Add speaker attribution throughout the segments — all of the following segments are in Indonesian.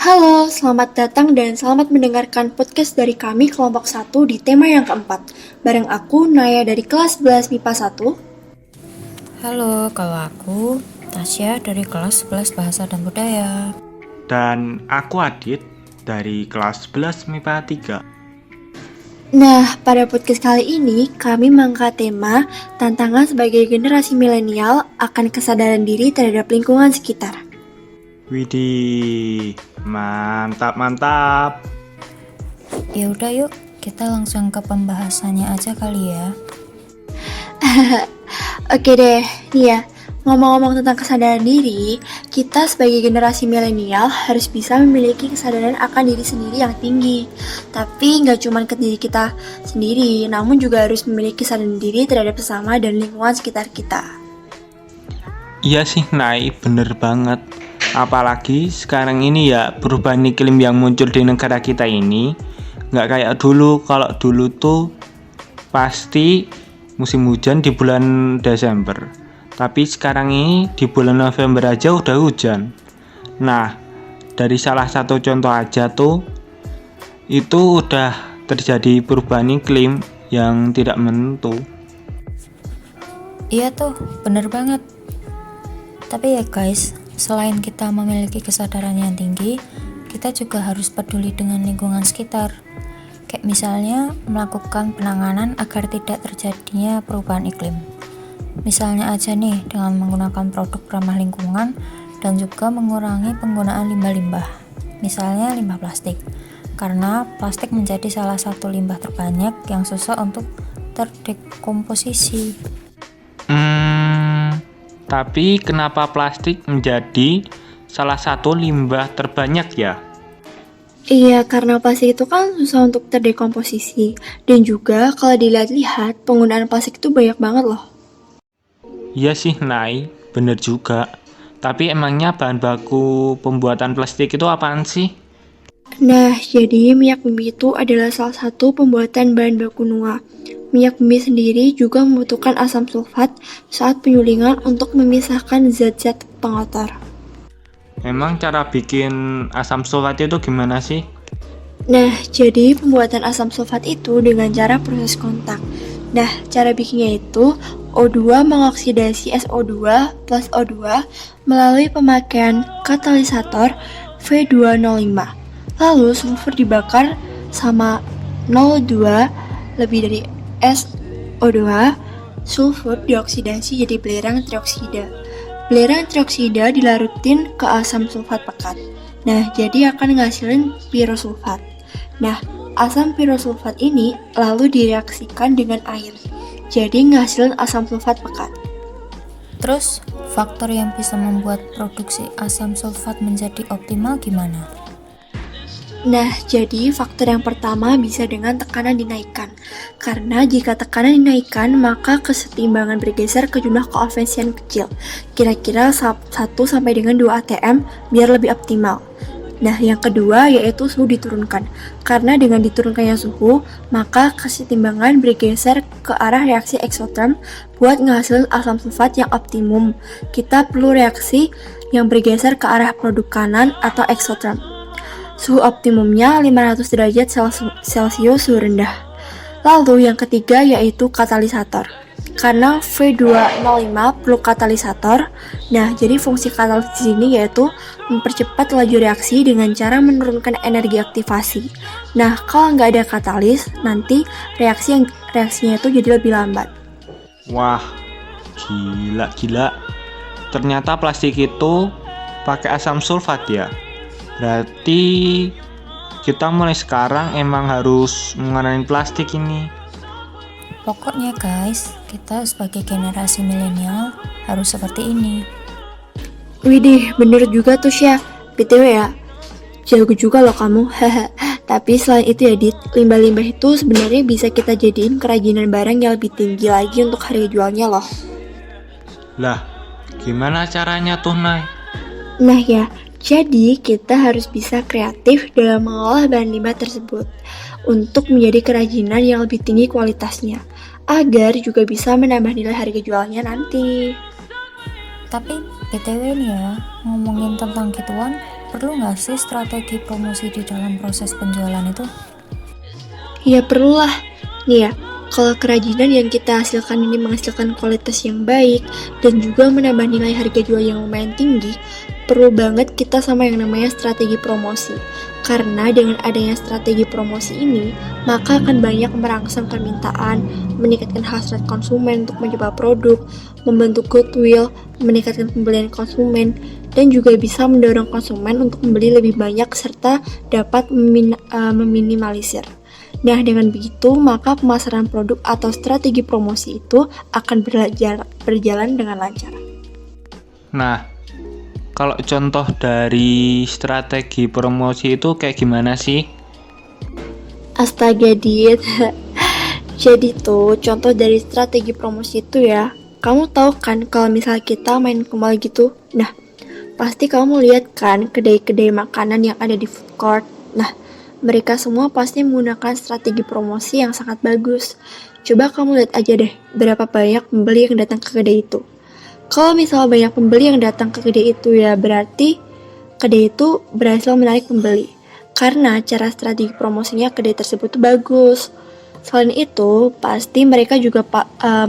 Speaker 1: Halo, selamat datang dan selamat mendengarkan podcast dari kami kelompok 1 di tema yang keempat. Bareng aku, Naya dari kelas 11 MIPA 1.
Speaker 2: Halo, kalau aku Tasya dari kelas 11 Bahasa dan Budaya.
Speaker 3: Dan aku Adit dari kelas 11 MIPA 3.
Speaker 1: Nah, pada podcast kali ini kami mengangkat tema tantangan sebagai generasi milenial akan kesadaran diri terhadap lingkungan sekitar.
Speaker 3: Widih, mantap.
Speaker 2: Ya udah yuk, kita langsung ke pembahasannya aja kali ya.
Speaker 1: Oke deh, nih ya. Ngomong-ngomong tentang kesadaran diri, kita sebagai generasi milenial harus bisa memiliki kesadaran akan diri sendiri yang tinggi. Tapi nggak cuma ke diri kita sendiri, namun juga harus memiliki kesadaran diri terhadap sesama dan lingkungan sekitar kita.
Speaker 3: Iya sih, Nay, bener banget. Apalagi sekarang ini ya perubahan iklim yang muncul di negara kita ini nggak kayak dulu. Kalau dulu tuh pasti musim hujan di bulan Desember. Tapi sekarang ini di bulan November aja udah hujan. Nah, dari salah satu contoh aja tuh, itu udah terjadi perubahan iklim yang tidak menentu.
Speaker 2: Iya tuh, bener banget. Tapi ya guys, selain kita memiliki kesadaran yang tinggi, kita juga harus peduli dengan lingkungan sekitar. Kayak misalnya melakukan penanganan agar tidak terjadinya perubahan iklim. Misalnya aja nih dengan menggunakan produk ramah lingkungan dan juga mengurangi penggunaan limbah-limbah. Misalnya limbah plastik. Karena plastik menjadi salah satu limbah terbanyak yang susah untuk terdekomposisi.
Speaker 3: Tapi kenapa plastik menjadi salah satu limbah terbanyak ya?
Speaker 1: Iya, karena plastik itu kan susah untuk terdekomposisi. Dan juga kalau dilihat-lihat, penggunaan plastik itu banyak banget loh.
Speaker 3: Iya sih, Nay, bener juga. Tapi emangnya bahan baku pembuatan plastik itu apaan sih?
Speaker 1: Nah, jadi minyak bumi itu adalah salah satu pembuatan bahan baku NUA. Minyak bumi sendiri juga membutuhkan asam sulfat saat penyulingan untuk memisahkan zat-zat pengotor.
Speaker 3: Emang cara bikin asam sulfat itu gimana sih?
Speaker 1: Nah, jadi pembuatan asam sulfat itu dengan cara proses kontak. Nah, cara bikinnya itu O2 mengoksidasi SO2 plus O2 melalui pemakaian katalisator V2O5. Lalu sulfur dibakar sama 0,2 lebih dari SO2, sulfur dioksidasi jadi belerang trioksida. Belerang trioksida dilarutin ke asam sulfat pekat. Nah, jadi akan ngasilin pirosulfat. Nah, asam pirosulfat ini lalu direaksikan dengan air. Jadi ngasilin asam sulfat pekat.
Speaker 2: Terus, faktor yang bisa membuat produksi asam sulfat menjadi optimal gimana?
Speaker 1: Nah, jadi faktor yang pertama bisa dengan tekanan dinaikkan. Karena jika tekanan dinaikkan, maka kesetimbangan bergeser ke jumlah koefisien kecil. Kira-kira 1 sampai dengan 2 atm biar lebih optimal. Nah, yang kedua yaitu suhu diturunkan. Karena dengan diturunkannya suhu, maka kesetimbangan bergeser ke arah reaksi eksoterm buat ngehasilin asam sulfat yang optimum. Kita perlu reaksi yang bergeser ke arah produk kanan atau eksoterm. Suhu optimumnya 500 derajat Celcius suhu rendah. Lalu yang ketiga yaitu katalisator. Karena V2O5 perlu katalisator, nah jadi fungsi katalis di sini yaitu mempercepat laju reaksi dengan cara menurunkan energi aktivasi. Nah, kalau nggak ada katalis, nanti reaksinya itu jadi lebih lambat.
Speaker 3: Wah, gila. Ternyata plastik itu pakai asam sulfat ya. Berarti kita mulai sekarang emang harus mengurangi plastik ini.
Speaker 2: Pokoknya guys, kita sebagai generasi milenial harus seperti ini.
Speaker 1: Widih, bener juga tuh Syah. BTW ya, jago juga loh kamu. Tapi selain itu ya Dit, limbah-limbah itu sebenarnya bisa kita jadiin kerajinan barang yang lebih tinggi lagi untuk harga jualnya loh.
Speaker 3: Lah, gimana caranya tuh, Nay?
Speaker 1: Nah ya, jadi kita harus bisa kreatif dalam mengolah bahan limbah tersebut untuk menjadi kerajinan yang lebih tinggi kualitasnya, agar juga bisa menambah nilai harga jualnya nanti.
Speaker 2: Tapi BTW nih ya, ngomongin tentang gituan, perlu nggak sih strategi promosi di dalam proses penjualan itu?
Speaker 1: Ya perlulah. Nih ya, kalau kerajinan yang kita hasilkan ini menghasilkan kualitas yang baik dan juga menambah nilai harga jual yang lumayan tinggi, perlu banget kita sama yang namanya strategi promosi. Karena dengan adanya strategi promosi ini, maka akan banyak merangsang permintaan, meningkatkan hasrat konsumen untuk mencoba produk, membentuk goodwill, meningkatkan pembelian konsumen, dan juga bisa mendorong konsumen untuk membeli lebih banyak serta dapat meminimalisir. Nah, dengan begitu, maka pemasaran produk atau strategi promosi itu akan berjalan dengan lancar.
Speaker 3: Nah, kalau contoh dari strategi promosi itu kayak gimana sih?
Speaker 1: Astaga, Dit. Jadi tuh, contoh dari strategi promosi itu ya, kamu tahu kan kalau misal kita main ke mall gitu, nah, pasti kamu lihat kan kedai-kedai makanan yang ada di food court. Nah, mereka semua pasti menggunakan strategi promosi yang sangat bagus. Coba kamu lihat aja deh, berapa banyak pembeli yang datang ke kedai itu. Kalau misalnya banyak pembeli yang datang ke kedai itu ya berarti kedai itu berhasil menarik pembeli. Karena cara strategi promosinya kedai tersebut tuh bagus. Selain itu, pasti mereka juga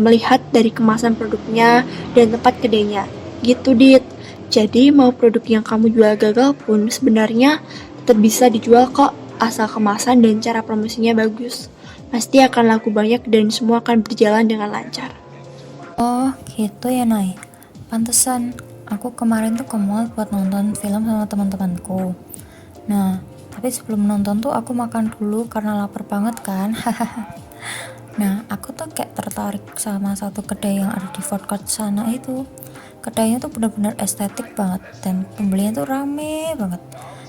Speaker 1: melihat dari kemasan produknya dan tempat kedainya. Gitu, Dit. Jadi mau produk yang kamu jual gagal pun sebenarnya tetap bisa dijual kok, asal kemasan dan cara promosinya bagus. Pasti akan laku banyak dan semua akan berjalan dengan lancar.
Speaker 2: Oh gitu ya Nay, pantesan aku kemarin tuh ke mall buat nonton film sama teman-temanku. Nah, tapi sebelum nonton tuh aku makan dulu karena lapar banget kan. Nah, aku tuh kayak tertarik sama satu kedai yang ada di food court sana itu. Kedainya tuh benar-benar estetik banget dan pembelinya tuh rame banget.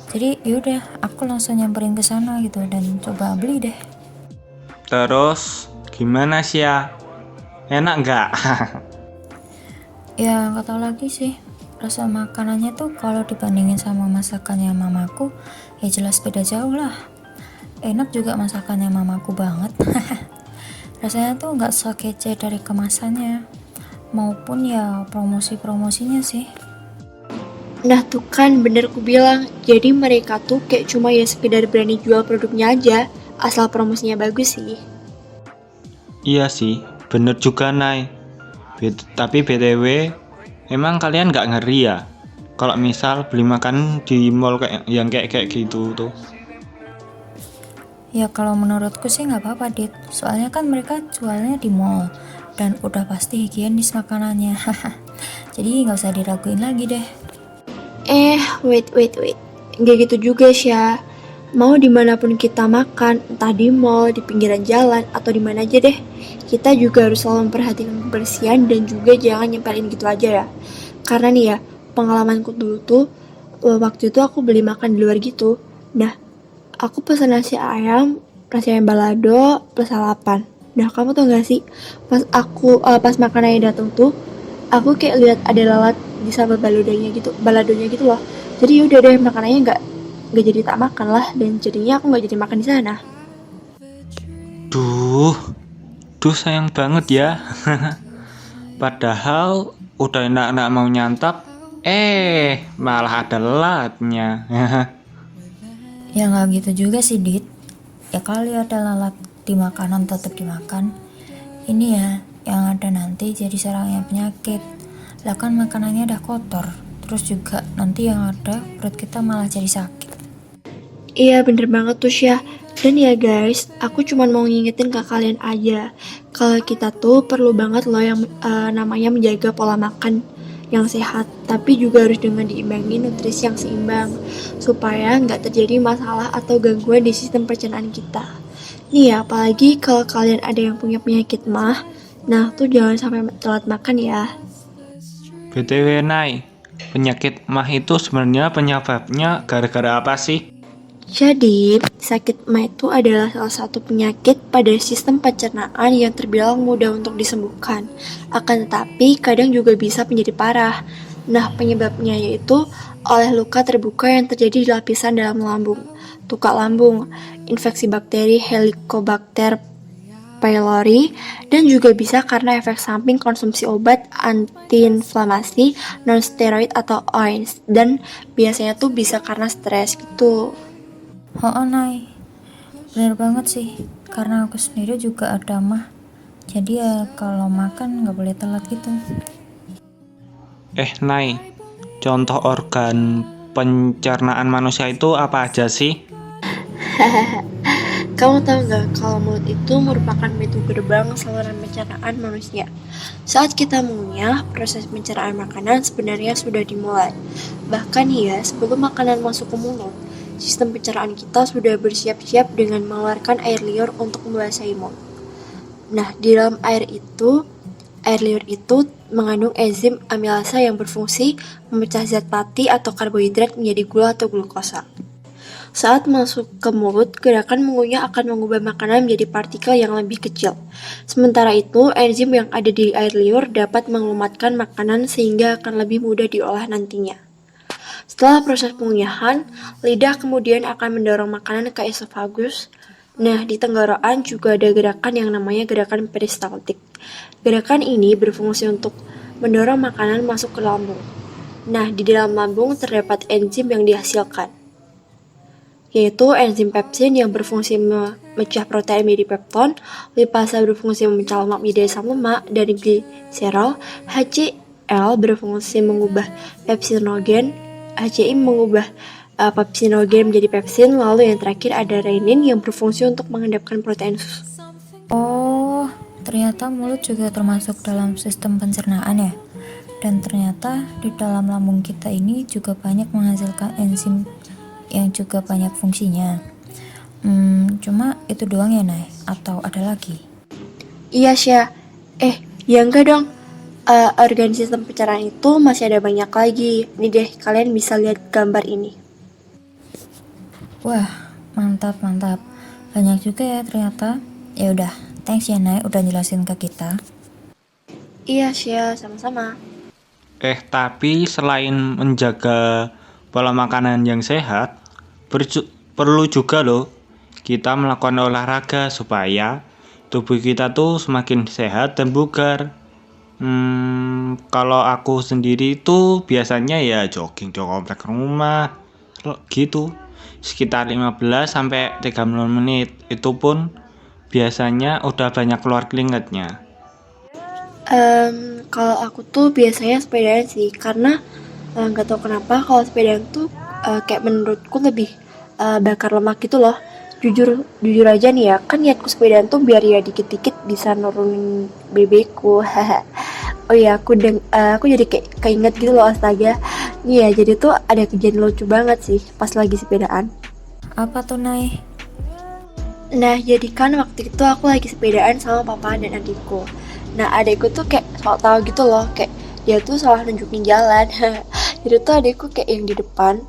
Speaker 2: Jadi yaudah, aku langsung nyamperin ke sana gitu dan coba beli deh.
Speaker 3: Terus gimana sih ya? Enak nggak?
Speaker 2: Ya nggak tahu lagi sih. Rasa makanannya tuh kalau dibandingin sama masakannya mamaku, ya jelas beda jauh lah. Enak juga masakannya mamaku banget. Rasanya tuh nggak sekece dari kemasannya, maupun ya promosi-promosinya sih.
Speaker 1: Nah tuh kan bener ku bilang, jadi mereka tuh kayak cuma ya sekedar berani jual produknya aja, asal promosinya bagus sih.
Speaker 3: Iya sih, bener juga Nay. Tapi BTW, emang kalian nggak ngeri ya? Kalau misal beli makan di mall kayak gitu tuh.
Speaker 2: Ya kalau menurutku sih nggak apa-apa Dit, soalnya kan mereka jualnya di mall dan udah pasti higienis makanannya. Jadi nggak usah diraguin lagi deh.
Speaker 1: Wait. Nggak gitu juga, Sya. Mau dimanapun kita makan, entah di mall, di pinggiran jalan, atau di mana aja deh, kita juga harus selalu memperhatikan kebersihan dan juga jangan nyempelin gitu aja ya. Karena nih ya, pengalamanku dulu tuh, waktu itu aku beli makan di luar gitu. Nah, aku pesan nasi ayam balado plus lalapan. Nah, kamu tau gak sih, pas makanannya datang tuh, aku kayak lihat ada lalat di sambal baladonya gitu loh. Jadi udah deh makanannya nggak jadi tak makan lah dan jadinya aku nggak jadi makan di sana.
Speaker 3: Duh sayang banget ya. Padahal udah enak-enak mau nyantap, malah ada lalatnya.
Speaker 2: Ya nggak gitu juga sih Dit. Ya kali ada lalat di makanan tetap dimakan. Ini ya yang ada nanti jadi sarangnya penyakit. Lah kan makanannya udah kotor. Terus juga nanti yang ada perut kita malah jadi sakit.
Speaker 1: Iya bener banget tuh Syah. Dan ya guys, aku cuma mau ngingetin ke kalian aja, kalau kita tuh perlu banget loh yang namanya menjaga pola makan yang sehat, tapi juga harus dengan diimbangi nutrisi yang seimbang, supaya nggak terjadi masalah atau gangguan di sistem pencernaan kita. Nih ya, apalagi kalau kalian ada yang punya penyakit mah, nah tuh jangan sampai telat makan ya.
Speaker 3: BTW Nay, penyakit mah itu sebenarnya penyebabnya gara-gara apa sih?
Speaker 1: Jadi, sakit mah itu adalah salah satu penyakit pada sistem pencernaan yang terbilang mudah untuk disembuhkan. Akan tetapi, kadang juga bisa menjadi parah. Nah, penyebabnya yaitu oleh luka terbuka yang terjadi di lapisan dalam lambung, tukak lambung, infeksi bakteri Helicobacter pylori, dan juga bisa karena efek samping konsumsi obat antiinflamasi non-steroid atau OAINS, dan biasanya tuh bisa karena stres gitu.
Speaker 2: Oh, Nay, bener banget sih, karena aku sendiri juga ada mah. Jadi ya kalau makan nggak boleh telat gitu.
Speaker 3: Nay, contoh organ pencernaan manusia itu apa aja sih?
Speaker 1: Kamu tahu nggak kalau mulut itu merupakan pintu gerbang saluran pencernaan manusia. Saat kita mengunyah, proses pencernaan makanan sebenarnya sudah dimulai. Bahkan ya, sebelum makanan masuk ke mulut, sistem pencernaan kita sudah bersiap-siap dengan mengeluarkan air liur untuk membasahi mulut. Nah, di dalam air liur itu mengandung enzim amilasa yang berfungsi memecah zat pati atau karbohidrat menjadi gula atau glukosa. Saat masuk ke mulut, gerakan mengunyah akan mengubah makanan menjadi partikel yang lebih kecil. Sementara itu, enzim yang ada di air liur dapat mengelumatkan makanan sehingga akan lebih mudah diolah nantinya. Setelah proses pengunyahan, lidah kemudian akan mendorong makanan ke esofagus. Nah, di tenggorokan juga ada gerakan yang namanya gerakan peristaltik. Gerakan ini berfungsi untuk mendorong makanan masuk ke lambung. Nah, di dalam lambung terdapat enzim yang dihasilkan, yaitu enzim pepsin yang berfungsi memecah protein menjadi pepton, lipasa berfungsi memecah lemak menjadi asam lemak, dan gliserol, HCl berfungsi mengubah pepsinogen, HCl mengubah pepsinogen menjadi pepsin, lalu yang terakhir ada renin yang berfungsi untuk mengendapkan protein susu.
Speaker 2: Oh, ternyata mulut juga termasuk dalam sistem pencernaan ya. Dan ternyata di dalam lambung kita ini juga banyak menghasilkan enzim yang juga banyak fungsinya. Cuma itu doang ya, Nay? Atau ada lagi?
Speaker 1: Iya, Syah. Ya enggak dong. Organ sistem pencernaan itu masih ada banyak lagi. Nih deh, kalian bisa lihat gambar ini.
Speaker 2: Wah, mantap. Banyak juga ya ternyata. Ya udah, thanks ya, Nay, udah jelasin ke kita.
Speaker 1: Iya, Syah, sama-sama.
Speaker 3: Tapi selain menjaga pola makanan yang sehat, perlu juga loh kita melakukan olahraga supaya tubuh kita tuh semakin sehat dan bugar. Kalau aku sendiri tuh biasanya ya jogging di komplek rumah gitu, sekitar 15 sampai 30 menit. Itu pun biasanya udah banyak keluar keringatnya.
Speaker 1: Kalau aku tuh biasanya sepedaan sih, karena nggak tahu kenapa kalau sepedaan tuh kayak menurutku lebih bakar lemak gitu loh. Jujur aja nih ya, kan niatku sepedaan tuh biar ya dikit-dikit bisa nurunin BB-ku. Oh iya, aku jadi kayak keinget gitu loh, astaga. Iya, jadi tuh ada kejadian lucu banget sih pas lagi sepedaan.
Speaker 2: Apa tuh, Nay?
Speaker 1: Nah, jadi kan waktu itu aku lagi sepedaan sama papa dan adikku. Nah, adikku tuh kayak sok tahu gitu loh, kayak dia tuh salah nunjukin jalan. Jadi tuh adikku kayak yang di depan,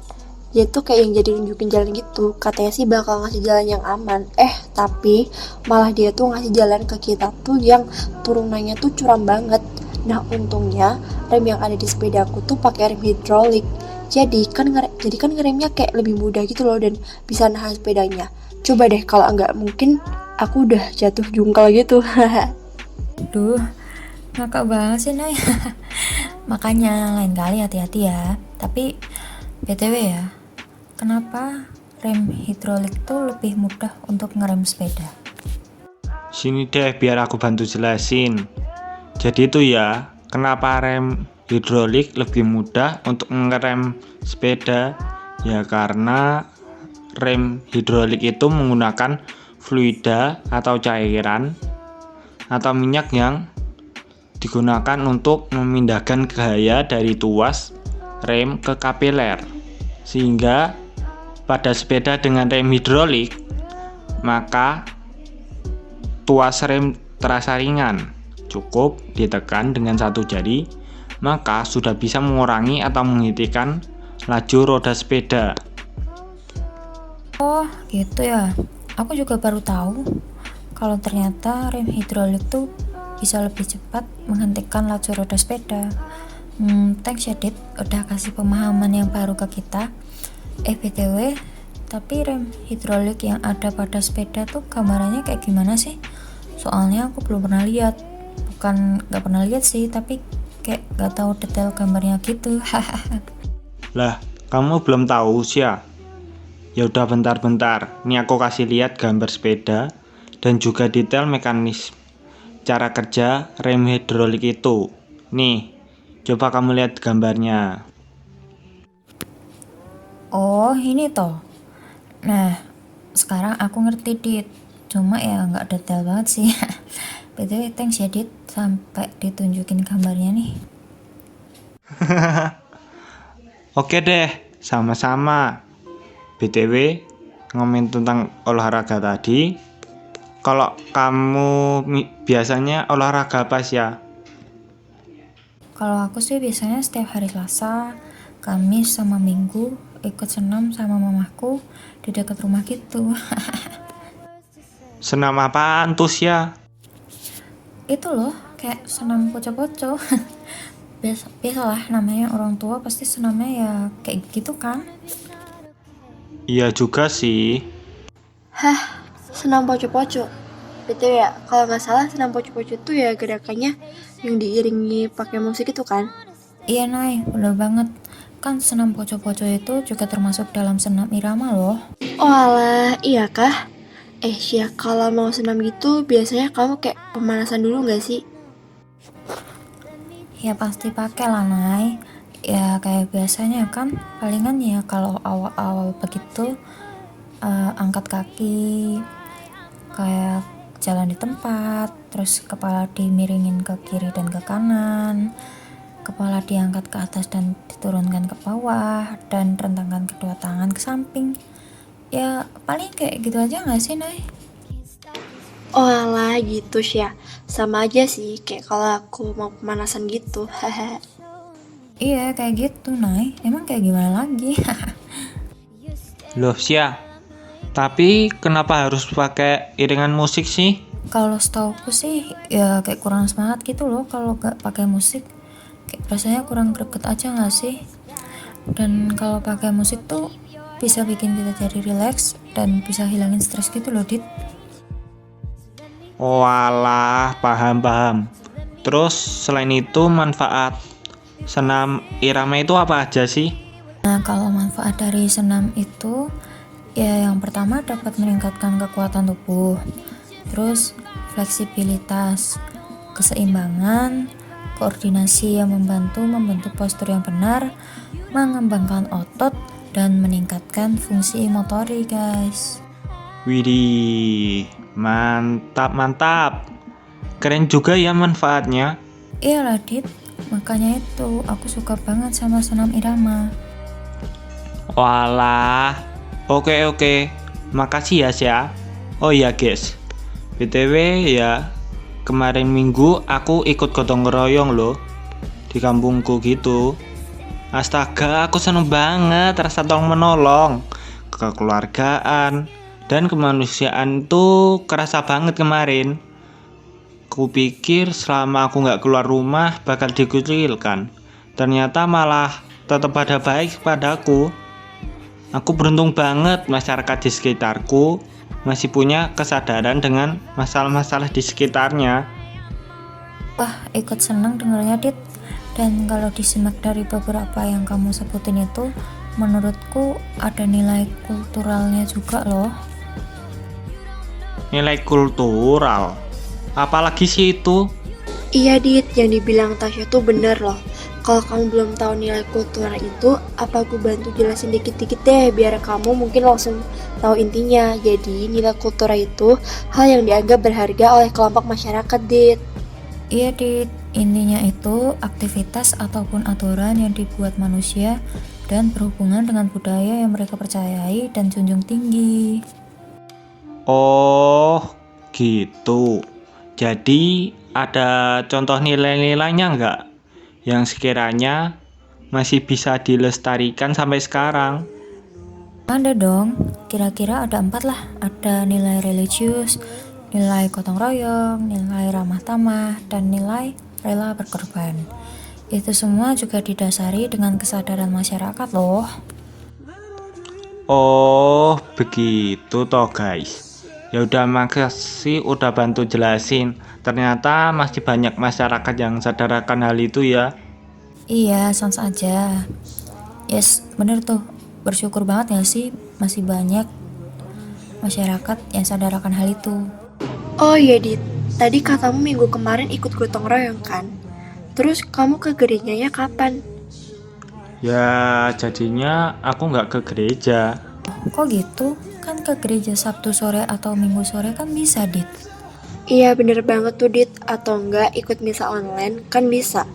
Speaker 1: dia tuh kayak yang jadi nunjukin jalan gitu. Katanya sih bakal ngasih jalan yang aman. Tapi malah dia tuh ngasih jalan ke kita tuh yang turunannya tuh curam banget. Nah, untungnya rem yang ada di sepedaku tuh pakai rem hidrolik. Jadi kan ngeremnya kayak lebih mudah gitu loh dan bisa nahan sepedanya. Coba deh kalau enggak, mungkin aku udah jatuh jungkal gitu.
Speaker 2: Duh, ngakak banget sih, Nay. Makanya lain kali hati-hati ya. Tapi BTW ya, kenapa rem hidrolik tuh lebih mudah untuk ngerem sepeda?
Speaker 3: Sini deh biar aku bantu jelasin. Jadi itu ya, kenapa rem hidrolik lebih mudah untuk ngerem sepeda? Ya karena rem hidrolik itu menggunakan fluida atau cairan atau minyak yang digunakan untuk memindahkan gaya dari tuas rem ke kapiler, sehingga pada sepeda dengan rem hidrolik maka tuas rem terasa ringan. Cukup ditekan dengan satu jari, maka sudah bisa mengurangi atau menghentikan laju roda sepeda.
Speaker 2: Oh gitu ya, aku juga baru tahu kalau ternyata rem hidrolik tuh bisa lebih cepat menghentikan laju roda sepeda. Thanks ya Dit, udah kasih pemahaman yang baru ke kita. BTW, tapi rem hidrolik yang ada pada sepeda tuh gambarannya kayak gimana sih? Soalnya aku belum pernah lihat. Bukan nggak pernah lihat sih, tapi kayak nggak tahu detail gambarnya gitu.
Speaker 3: Lah, kamu belum tahu sih ya? Ya udah bentar-bentar. Ini aku kasih lihat gambar sepeda dan juga detail mekanisme cara kerja rem hidrolik itu. Nih, coba kamu lihat gambarnya.
Speaker 2: Oh, ini toh. Nah, sekarang aku ngerti, Dit. Cuma ya nggak detail banget sih. BTW, thanks ya, Dit. Sampai ditunjukin gambarnya nih.
Speaker 3: Oke deh, sama-sama. BTW, ngomongin tentang olahraga tadi. Kalau kamu biasanya olahraga apa sih ya?
Speaker 2: Kalau aku sih biasanya setiap hari Selasa, Kamis sama Minggu ikut senam sama mamaku di dekat rumah gitu.
Speaker 3: Senam apaan tuh sih ya?
Speaker 2: Itu loh, kayak senam poco-poco. Biasalah, namanya orang tua pasti senamnya ya kayak gitu kan.
Speaker 3: Iya juga sih.
Speaker 1: Hah, senam poco-poco. Betul ya, kalau nggak salah senam poco-poco itu ya gerakannya yang diiringi pakai musik itu kan?
Speaker 2: Iya Nay, bener banget. Kan senam poco-poco itu juga termasuk dalam senam irama loh.
Speaker 1: Oh alah, iya kah? Syah, kalau mau senam gitu biasanya kamu kayak pemanasan dulu nggak sih?
Speaker 2: Ya pasti pakai lah Nay. Ya kayak biasanya kan, palingan ya kalau awal-awal begitu angkat kaki, kayak jalan di tempat, terus kepala dimiringin ke kiri dan ke kanan, kepala diangkat ke atas dan diturunkan ke bawah, dan rentangkan kedua tangan ke samping. Ya paling kayak gitu aja gak sih Nay?
Speaker 1: Oh alah gitu Syah, sama aja sih kayak kalau aku mau pemanasan gitu. Haha.
Speaker 2: Iya kayak gitu Nay, emang kayak gimana lagi?
Speaker 3: Loh Sia, tapi kenapa harus pakai iringan musik sih?
Speaker 2: Kalau setauku sih ya kayak kurang semangat gitu loh kalau gak pakai musik, kayak rasanya kurang greget aja gak sih? Dan kalau pakai musik tuh bisa bikin kita jadi relax dan bisa hilangin stres gitu loh Dit.
Speaker 3: Oh alah, paham. Terus selain itu manfaat senam irama itu apa aja sih?
Speaker 2: Nah kalau manfaat dari senam itu ya yang pertama dapat meningkatkan kekuatan tubuh, terus fleksibilitas, keseimbangan, koordinasi yang membentuk postur yang benar, mengembangkan otot, dan meningkatkan fungsi motorik guys.
Speaker 3: Widih, mantap. Keren juga ya manfaatnya.
Speaker 2: Iyalah Dit, makanya itu aku suka banget sama senam irama.
Speaker 3: Walah, oke. Makasih ya Sia. Oh iya guys, BTW ya, kemarin minggu aku ikut gotong royong loh di kampungku gitu. Astaga, aku seneng banget rasa tolong menolong, kekeluargaan, dan kemanusiaan tuh kerasa banget kemarin. Kupikir selama aku nggak keluar rumah bakal dikucilkan, ternyata malah tetap pada baik padaku. Aku beruntung banget masyarakat di sekitarku masih punya kesadaran dengan masalah-masalah di sekitarnya.
Speaker 2: Wah ikut seneng dengernya Dit. Dan kalau disimak dari beberapa yang kamu sebutin itu, menurutku ada nilai kulturalnya juga loh.
Speaker 3: Nilai kultural? Apalagi sih itu?
Speaker 1: Iya Dit, yang dibilang Tasya tuh bener loh. Kalau kamu belum tahu nilai kultural itu, apa aku bantu jelasin dikit-dikit deh biar kamu mungkin langsung tahu intinya. Jadi nilai kultural itu hal yang dianggap berharga oleh kelompok masyarakat Dit.
Speaker 2: Iya Dit, intinya itu aktivitas ataupun aturan yang dibuat manusia dan berhubungan dengan budaya yang mereka percayai dan junjung tinggi.
Speaker 3: Oh, gitu. Jadi ada contoh nilai-nilainya nggak yang sekiranya masih bisa dilestarikan sampai sekarang?
Speaker 2: Ada dong, kira-kira ada 4 lah. Ada nilai religius, nilai gotong royong, nilai ramah tamah, dan nilai rela berkorban. Itu semua juga didasari dengan kesadaran masyarakat loh.
Speaker 3: Oh, begitu toh guys. Ya udah, makasih udah bantu jelasin. Ternyata masih banyak masyarakat yang sadar akan hal itu ya.
Speaker 2: Iya, sans aja. Yes, bener tuh. Bersyukur banget gak sih masih banyak masyarakat yang sadar akan hal itu.
Speaker 1: Oh iya Dit, tadi katamu minggu kemarin ikut gotong royong kan? Terus kamu ke gerejanya kapan?
Speaker 3: Ya jadinya aku nggak ke gereja.
Speaker 2: Kok gitu? Kan ke gereja Sabtu sore atau Minggu sore kan bisa, Dit.
Speaker 1: Iya bener banget tuh Dit, atau enggak ikut misa online kan bisa.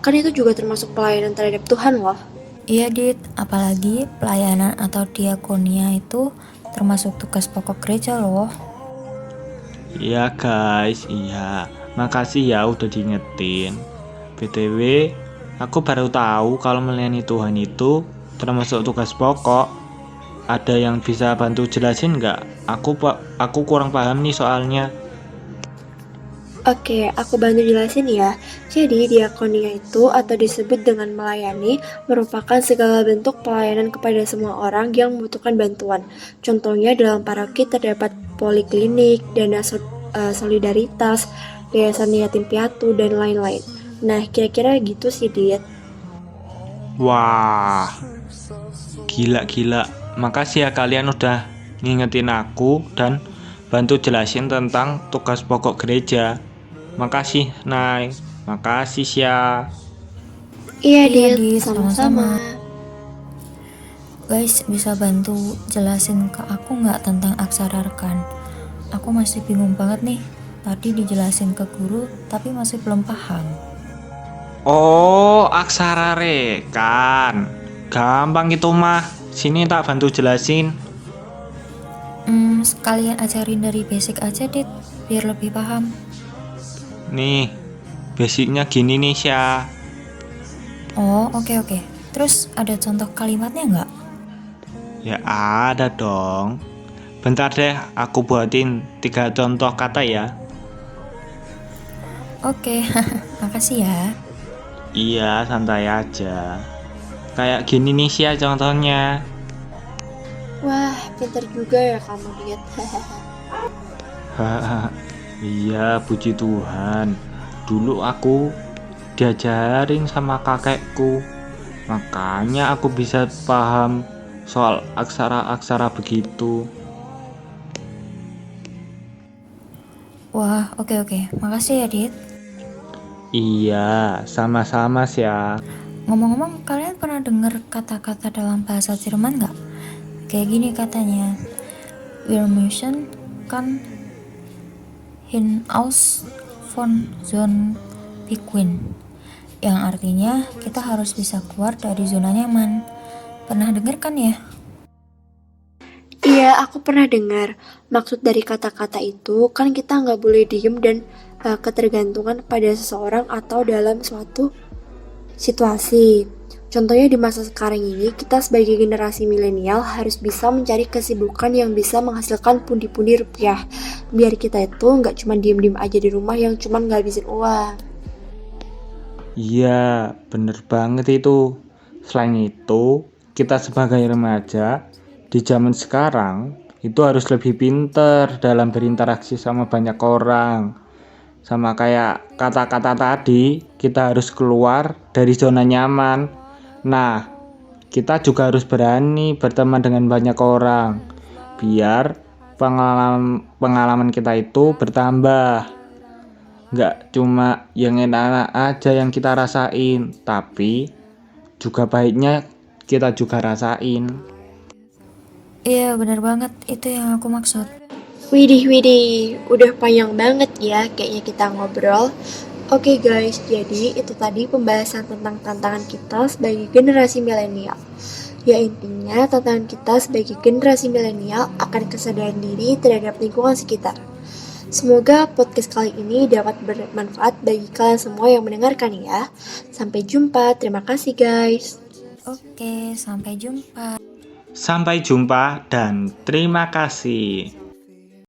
Speaker 1: Kan itu juga termasuk pelayanan terhadap Tuhan loh.
Speaker 2: Iya, Dit. Apalagi pelayanan atau diakonia itu termasuk tugas pokok gereja loh.
Speaker 3: Iya guys, iya. Makasih ya udah diingetin. BTW, aku baru tahu kalau melayani Tuhan itu termasuk tugas pokok. Ada yang bisa bantu jelasin nggak? Aku kurang paham nih soalnya.
Speaker 1: Oke, aku bantu jelasin ya. Jadi, diakonia itu atau disebut dengan melayani merupakan segala bentuk pelayanan kepada semua orang yang membutuhkan bantuan. Contohnya dalam paroki terdapat poliklinik, dana solidaritas, yayasan yatim piatu, dan lain-lain. Nah, kira-kira gitu sih, Dit.
Speaker 3: Wah, gila-gila. Makasih ya kalian udah ngingetin aku dan bantu jelasin tentang tugas pokok gereja. Makasih, Nay. Makasih, Sya.
Speaker 1: Iya,
Speaker 2: Iya,
Speaker 1: Dit.
Speaker 2: Dit.
Speaker 1: Sama-sama.
Speaker 2: Guys, bisa bantu jelasin ke aku nggak tentang aksara rekan? Aku masih bingung banget nih. Tadi dijelasin ke guru, tapi masih belum paham.
Speaker 3: Oh, aksara rekan. Gampang itu mah. Sini tak bantu jelasin.
Speaker 2: Sekalian ajarin dari basic aja, Dit, biar lebih paham.
Speaker 3: Nih, basicnya gini nih, Sya.
Speaker 2: Oh, oke. Terus ada contoh kalimatnya nggak?
Speaker 3: Ya ada dong. Bentar deh, aku buatin 3 contoh kata ya.
Speaker 2: Oke, makasih ya.
Speaker 3: Iya, santai aja. Kayak gini nih, Sya, contohnya.
Speaker 1: Wah, pintar juga ya kamu, Dit.
Speaker 3: Hahaha. Iya, puji Tuhan. Dulu aku diajarin sama kakekku. Makanya aku bisa paham soal aksara-aksara begitu.
Speaker 2: Wah, oke. Makasih ya, Dit.
Speaker 3: Iya, sama-sama Sya.
Speaker 2: Ngomong-ngomong, kalian pernah dengar kata-kata dalam bahasa Jerman nggak? Kayak gini katanya. Wir müssen kan hinaus von Zone Bequem, yang artinya kita harus bisa keluar dari zona nyaman. Pernah dengar kan ya?
Speaker 1: Iya, aku pernah dengar. Maksud dari kata-kata itu kan kita nggak boleh diem dan ketergantungan pada seseorang atau dalam suatu situasi. Contohnya di masa sekarang ini, kita sebagai generasi milenial harus bisa mencari kesibukan yang bisa menghasilkan pundi-pundi rupiah. Biar kita itu nggak cuma diem-diem aja di rumah yang cuma ngabisin uang.
Speaker 3: Iya, bener banget itu. Selain itu, kita sebagai remaja di zaman sekarang itu harus lebih pinter dalam berinteraksi sama banyak orang. Sama kayak kata-kata tadi, kita harus keluar dari zona nyaman. Nah, kita juga harus berani berteman dengan banyak orang, biar pengalaman kita itu bertambah. Nggak cuma yang enak aja yang kita rasain, tapi juga baiknya kita juga rasain.
Speaker 2: Iya, benar banget. Itu yang aku maksud.
Speaker 1: Widih, udah panjang banget ya kayaknya kita ngobrol. Oke guys, jadi itu tadi pembahasan tentang tantangan kita sebagai generasi milenial. Ya intinya tantangan kita sebagai generasi milenial akan kesadaran diri terhadap lingkungan sekitar. Semoga podcast kali ini dapat bermanfaat bagi kalian semua yang mendengarkan ya. Sampai jumpa, terima kasih guys.
Speaker 2: Oke, sampai jumpa.
Speaker 3: Sampai jumpa dan terima kasih.